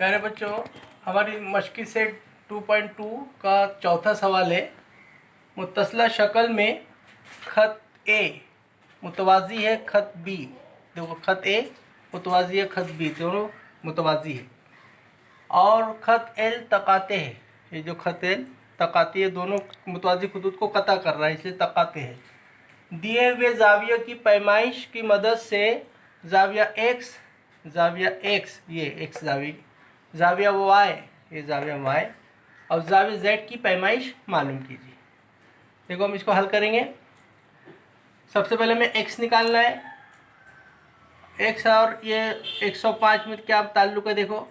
प्यारे बच्चों, हमारी मश्की सेट 2.2 का चौथा सवाल है। मुत्तसला शक्ल में खत ए मुतवाज़ी है खत बी। देखो, खत ए मुतवाज़ी है खत बी, दोनों मुतवाज़ी है। और खत एल तकाते है। ये जो खत एल तकाती है, दोनों मुतवाज़ी खतूत को कता कर रहा है, इसलिए तकाते हैं। दिए हुए जाविया की पैमाइश की मदद से जाविया एक्स ये एक्स जाविया वाई ये जाविया वाई और जाविया जेड की पैमाइश मालूम कीजिए। देखो, हम इसको हल करेंगे। सबसे पहले हमें एक्स निकालना है। एक्स और ये 105 में क्या ताल्लुक़ है? देखो,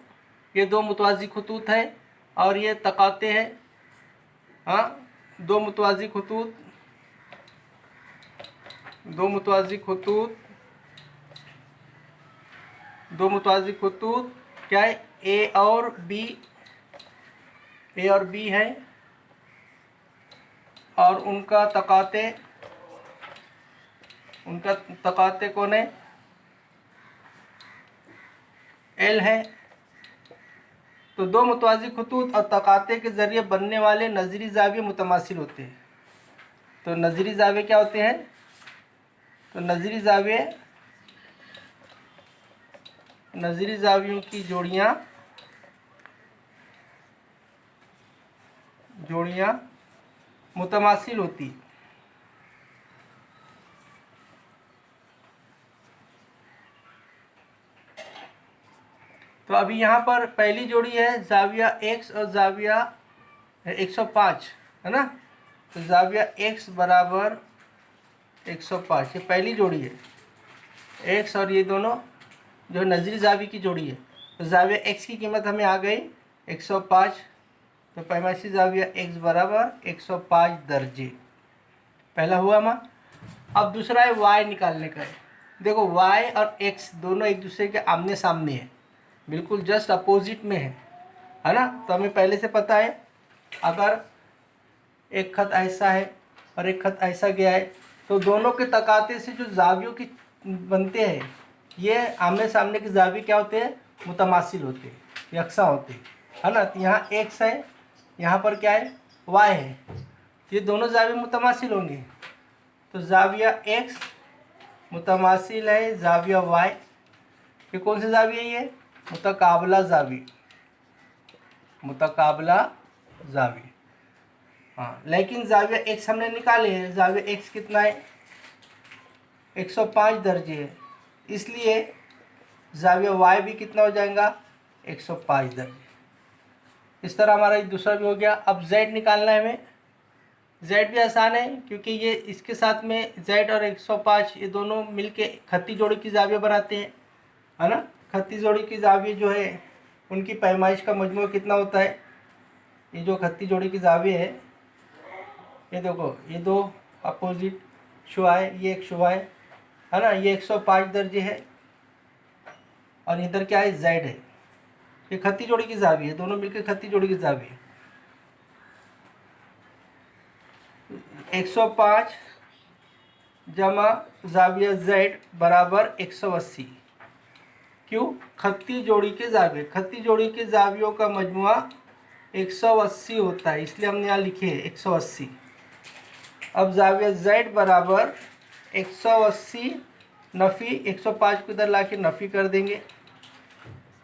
ये दो मुतवाज़ी खतूत है और ये तकाते हैं। हाँ, दो मुतवाज़ी खतूत क्या है? ए और बी है और उनका तकाते कौन है? एल है। तो दो मुतवाज़ी खतूत और तकाते के ज़रिए बनने वाले नज़री ज़ाविये मुतमासिल होते हैं। तो नज़री ज़ाविये क्या होते हैं? तो नज़री ज़ावियों की जोड़ियाँ मुतमासिल होती। तो अभी यहाँ पर पहली जोड़ी है जाविया एक्स और जाविया 105, है ना। तो जाविया एक्स बराबर 105, ये पहली जोड़ी है। एक्स और ये दोनों जो नज़री जावी की जोड़ी है। तो जाविया एक्स की कीमत हमें आ गई 105। तो पैमाइशी जाविया एक्स बराबर 105 दर्जे। पहला हुआ माँ। अब दूसरा है वाई निकालने का है। देखो, वाई और एक्स दोनों एक दूसरे के आमने सामने है, बिल्कुल जस्ट अपोजिट में है ना। तो हमें पहले से पता है, अगर एक खत ऐसा है और एक खत ऐसा गया है, तो दोनों के तकाते से जो जावियों की बनते हैं, ये आमने सामने के जाविये क्या होते हैं? मुतमासिल होते हैं, यकसा होते हैं, है ना। तो यहाँ एक्स है, यहाँ पर क्या है? वाई है। ये दोनों जाविये मुतमासिल होंगे। तो जाविया एक्स मुतमासिल है जाविया वाई। ये कौन से जाविये? ये मुतकाबला जाविये। हाँ, लेकिन जाविया एक्स हमने निकाले हैं। जाविया एक्स कितना है? 105 दर्जे है, इसलिए जाविया वाई भी कितना हो जाएगा? 105 दर्जे। इस तरह हमारा दूसरा भी हो गया। अब जेड निकालना है हमें। जेड भी आसान है, क्योंकि ये इसके साथ में जेड और 105 ये दोनों मिलके खत्ती जोड़ी की जाविया बनाते हैं, है ना। खत्ती जोड़ी की जाविये जो है, उनकी पैमाइश का मजमू कितना होता है? ये जो खत्ती जोड़ी की जाविये है, ये देखो, ये दो अपोजिट शुआएं, ये एक शुआ है ना। ये 105 दर्जे है और इधर क्या है? जेड है। ये खत्ती जोड़ी की जाविये है, दोनों मिलकर खत्ती जोड़ी की जाविये है। 105 जमा जाविया जेड बराबर 180। क्यों? खत्ती जोड़ी के जावियों का मजमुआ 180 होता है, इसलिए हमने यहाँ लिखे है 180। अब जाविया जेड बराबर 180 नफ़ी 105 को इधर ला के नफ़ी कर देंगे,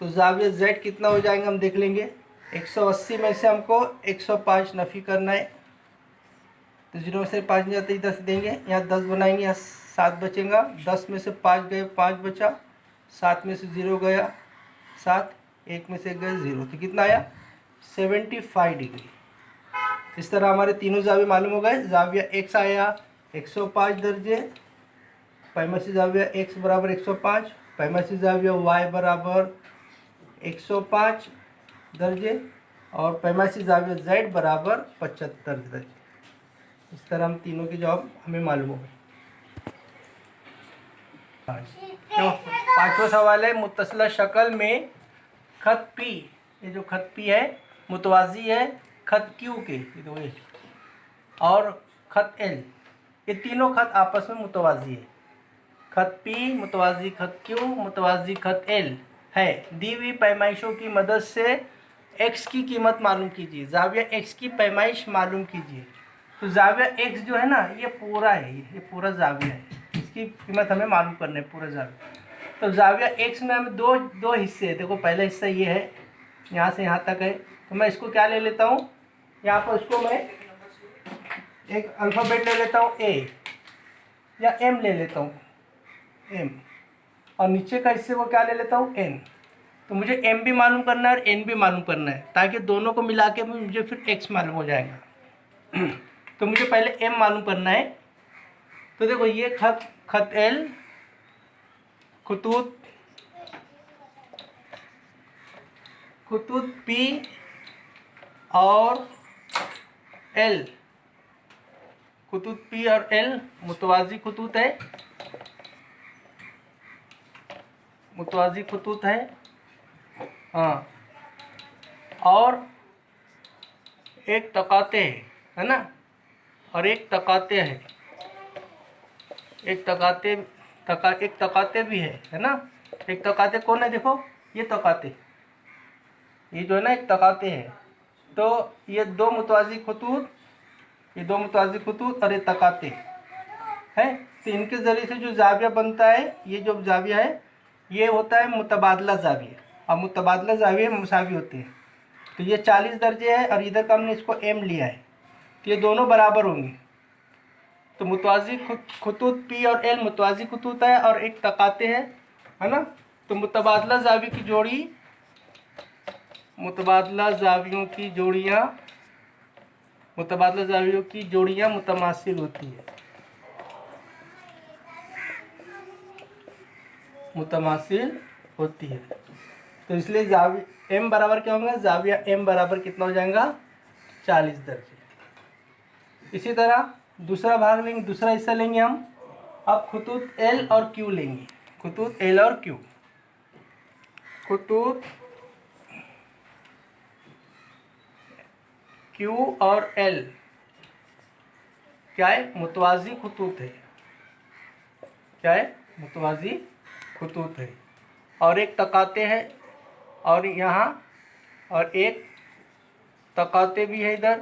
तो जाविया जेड कितना हो जाएगा हम देख लेंगे। 180 में से हमको 105 नफ़ी करना है, तो 0 से 5 नहीं जाते, इधर से देंगे। यहाँ 10 बनाएंगे, यहाँ 7 बचेगा। 10 में से 5 गए, 5 बचा। 7 में से 0 गया 7, 1 में से गए 0, तो कितना आया? 75 डिग्री। इस तरह हमारे तीनों जाविये मालूम हो गए। जाविया एक्स आया 105 दर्जे, पैमाइशी जाविया एक्स बराबर 105, पैमाइशी जाविया वाई बराबर 105 दर्जे और पैमाइशी जाविया जेड बराबर 75 दर्जे। इस तरह हम तीनों के जवाब हमें मालूम हो गए। तो पांचवा सवाल है, मुत्तसला शक्ल में खत पी, ये जो खत पी है मुतवाज़ी है खत क्यू के, ये दो और खत एल, ये तीनों खत आपस में मुतवाज़ी है। खत पी मुतवाज़ी खत क्यू मुतवाज़ी खत एल, है, दी हुई पैमाइशों की मदद से x की कीमत मालूम कीजिए। जाविया x की पैमाइश मालूम कीजिए। तो जाविया x जो है ना ये पूरा है, ये पूरा जाविया है, इसकी कीमत हमें मालूम करना है, पूरा जाविया। तो जाविया x में हमें दो हिस्से हैं। देखो पहला हिस्सा ये है, यहाँ से यहाँ तक है। तो मैं इसको क्या ले लेता हूँ, यहाँ पर इसको मैं एक अल्फ़ाबेट ले लेता हूँ a या m ले लेता हूँ m, और नीचे का हिस्से को क्या ले लेता हूँ n। तो मुझे m भी मालूम करना है और n भी मालूम करना है, ताकि दोनों को मिला के मुझे फिर x मालूम हो जाएगा। तो मुझे पहले m मालूम करना है। तो देखो ये खत L, खतूत P और L, खतूत P और L मुतवाज़ी खतूत है, मुतवाज़ी खतूत है। हाँ, और एक तकाते है ना, और एक तकाते है, एक तकाते भी है ना। एक तकाते कौन है, देखो ये तकाते, ये जो है ना एक तकाते है। तो ये दो मुतवाज़ी खतूत, ये दो मुतवाज़ी खतूत और ये तकाते है। तो इनके ज़रिए से जो जाविया बनता है, ये जो जाविया है ये होता है मुतबादला जाविया, और मुतबादला जाविया मुसावी होते हैं। तो ये 40 दर्जे है और इधर का हमने इसको m लिया है, तो ये दोनों बराबर होंगे। तो मुतवाज़ी खतूत P और L मुतवाज़ी खतूत है और एक तकाते है ना। तो मुतबादला जावियों की जोड़ी, मुतबादला जावियों की जोड़ियाँ मुतमासिल होती है, मुतमासिल होती है। तो इसलिए जाविया m बराबर क्या होगा, जाविया m बराबर कितना हो जाएगा, 40 दर्जे। इसी तरह दूसरा भाग लेंगे, दूसरा हिस्सा लेंगे हम। अब खतूत L और Q लेंगे, खतूत L और Q। खतूत Q और L क्या है, मुतवाज़ी खतूत है, क्या है, मुतवाज़ी खतूत है। और एक तकाते है, और यहाँ और एक तकाते भी है इधर,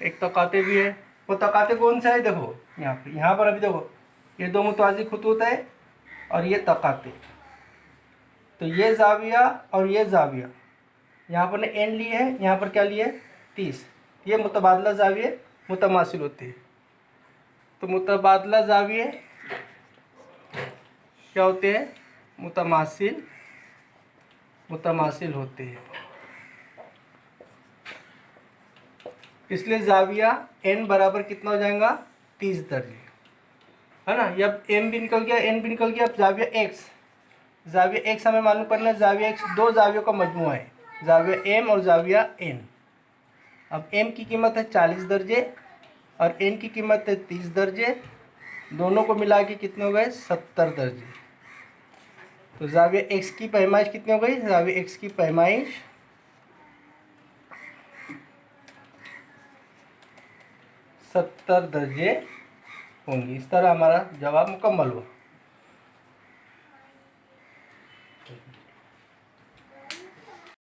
एक तकाते भी है। वो तकाते कौन सा है, देखो यहाँ पर अभी देखो ये दो मुतवाज़ी खतूत है और ये तकाते। तो ये जाविया और ये जाविया, यहाँ पर ने n लिए है, यहाँ पर क्या लिए, 30। ये मुतबादला जाविये मुतमासिल होते हैं। तो मुतबादला जाविये क्या होते हैं, मुतमासिल होते हैं। इसलिए जाविया n बराबर कितना हो जाएगा, 30 दर्जे है ना। जब m भी निकल गया, n भी निकल गया, अब जाविया x हमें मालूम करना है। जाविया x दो जावियों का मजमूआ है, जाविया m और जाविया n। अब m की कीमत है 40 दर्जे और n की कीमत है 30 दर्जे, दोनों को मिला के कितने हो गए, 70 दर्जे। तो जाविया x की पैमाइश कितनी हो गई, जाविया x की पैमाइश 70 दर्जे होंगी। इस तरह हमारा जवाब मुकम्मल हुआ।